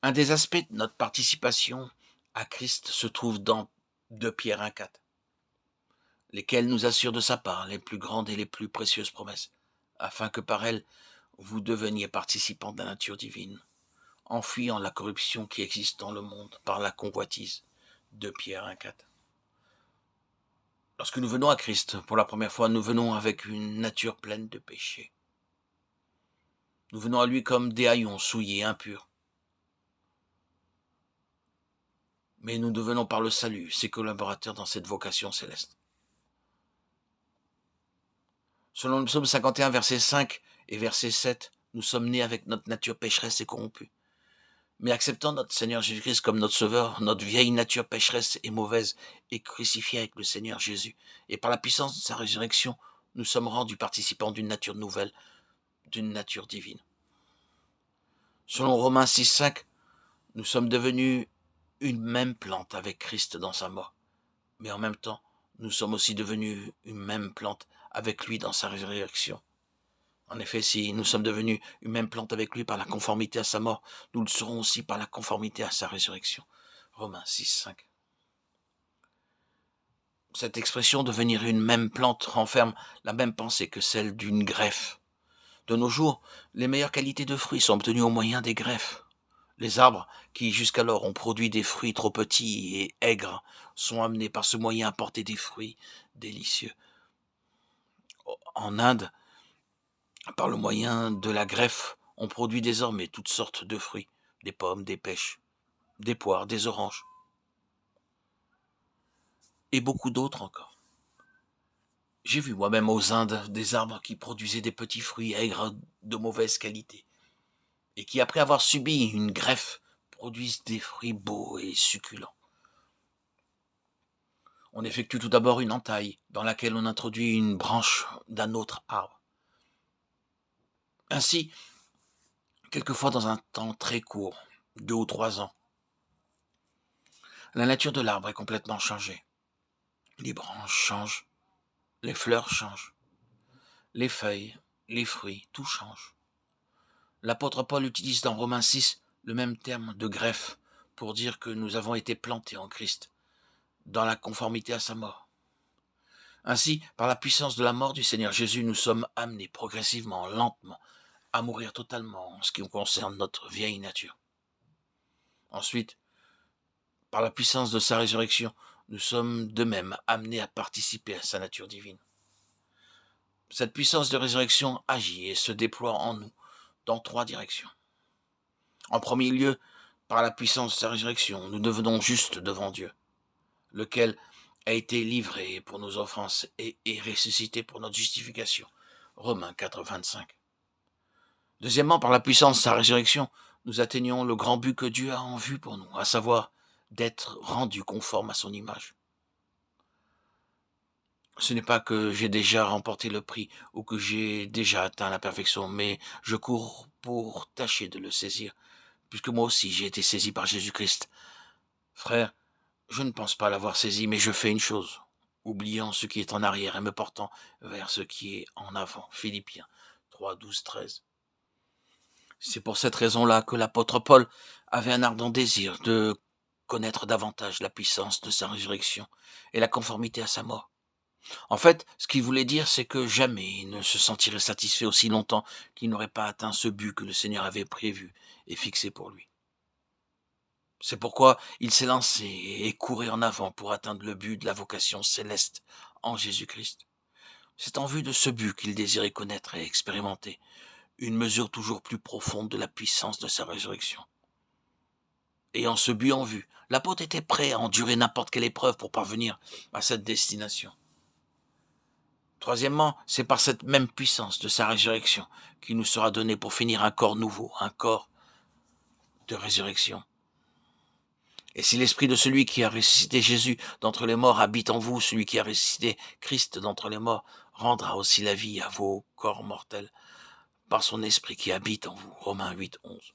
Un des aspects de notre participation à Christ se trouve dans 2 Pierre 1,4, lesquels nous assurent de sa part les plus grandes et les plus précieuses promesses, afin que par elles vous deveniez participants de la nature divine, en fuyant la corruption qui existe dans le monde par la convoitise. 2 Pierre 1,4. Lorsque nous venons à Christ pour la première fois, nous venons avec une nature pleine de péché. Nous venons à lui comme des haillons souillés, impurs. Mais nous devenons par le salut ses collaborateurs dans cette vocation céleste. Selon le psaume 51, verset 5 et verset 7, nous sommes nés avec notre nature pécheresse et corrompue. Mais acceptant notre Seigneur Jésus-Christ comme notre Sauveur, notre vieille nature pécheresse et mauvaise est crucifiée avec le Seigneur Jésus. Et par la puissance de sa résurrection, nous sommes rendus participants d'une nature nouvelle, d'une nature divine. Selon Romains 6, 5, nous sommes devenus une même plante avec Christ dans sa mort. Mais en même temps, nous sommes aussi devenus une même plante avec lui dans sa résurrection. En effet, si nous sommes devenus une même plante avec lui par la conformité à sa mort, nous le serons aussi par la conformité à sa résurrection. Romains 6, 5. Cette expression devenir une même plante renferme la même pensée que celle d'une greffe. De nos jours, les meilleures qualités de fruits sont obtenues au moyen des greffes. Les arbres, qui jusqu'alors ont produit des fruits trop petits et aigres, sont amenés par ce moyen à porter des fruits délicieux. En Inde, par le moyen de la greffe, on produit désormais toutes sortes de fruits, des pommes, des pêches, des poires, des oranges, et beaucoup d'autres encore. J'ai vu moi-même aux Indes des arbres qui produisaient des petits fruits aigres de mauvaise qualité, et qui, après avoir subi une greffe, produisent des fruits beaux et succulents. On effectue tout d'abord une entaille, dans laquelle on introduit une branche d'un autre arbre. Ainsi, quelquefois dans un temps très court, 2 ou 3 ans, la nature de l'arbre est complètement changée. Les branches changent, les fleurs changent, les feuilles, les fruits, tout change. L'apôtre Paul utilise dans Romains 6 le même terme de greffe pour dire que nous avons été plantés en Christ, dans la conformité à sa mort. Ainsi, par la puissance de la mort du Seigneur Jésus, nous sommes amenés progressivement, lentement, à mourir totalement en ce qui concerne notre vieille nature. Ensuite, par la puissance de sa résurrection, nous sommes de même amenés à participer à sa nature divine. Cette puissance de résurrection agit et se déploie en nous dans 3 directions. En premier lieu, par la puissance de sa résurrection, nous devenons justes devant Dieu, lequel a été livré pour nos offenses et est ressuscité pour notre justification. Romains 4, 25. Deuxièmement, par la puissance de sa résurrection, nous atteignons le grand but que Dieu a en vue pour nous, à savoir d'être rendus conformes à son image. Ce n'est pas que j'ai déjà remporté le prix ou que j'ai déjà atteint la perfection, mais je cours pour tâcher de le saisir, puisque moi aussi j'ai été saisi par Jésus-Christ. Frère, je ne pense pas l'avoir saisi, mais je fais une chose, oubliant ce qui est en arrière et me portant vers ce qui est en avant. Philippiens 3, 12, 13. C'est pour cette raison-là que l'apôtre Paul avait un ardent désir de connaître davantage la puissance de sa résurrection et la conformité à sa mort. En fait, ce qu'il voulait dire, c'est que jamais il ne se sentirait satisfait aussi longtemps qu'il n'aurait pas atteint ce but que le Seigneur avait prévu et fixé pour lui. C'est pourquoi il s'est lancé et couru en avant pour atteindre le but de la vocation céleste en Jésus-Christ. C'est en vue de ce but qu'il désirait connaître et expérimenter une mesure toujours plus profonde de la puissance de sa résurrection. Ayant ce but en vue, l'apôtre était prêt à endurer n'importe quelle épreuve pour parvenir à cette destination. Troisièmement, c'est par cette même puissance de sa résurrection qu'il nous sera donné pour finir un corps nouveau, un corps de résurrection. Et si l'esprit de celui qui a ressuscité Jésus d'entre les morts habite en vous, celui qui a ressuscité Christ d'entre les morts rendra aussi la vie à vos corps mortels par son esprit qui habite en vous. Romains 8, 11.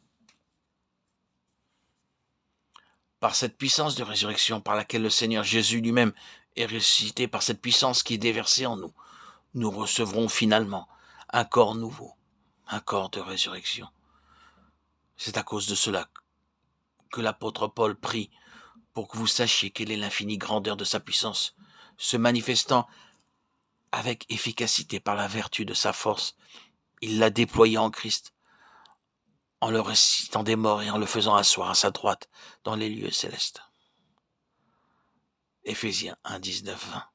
Par cette puissance de résurrection par laquelle le Seigneur Jésus lui-même est ressuscité, par cette puissance qui est déversée en nous, nous recevrons finalement un corps nouveau, un corps de résurrection. C'est à cause de cela que l'apôtre Paul prie pour que vous sachiez quelle est l'infinie grandeur de sa puissance, se manifestant avec efficacité par la vertu de sa force. Il l'a déployé en Christ, en le ressuscitant des morts et en le faisant asseoir à sa droite dans les lieux célestes. Éphésiens 1, 19, 20.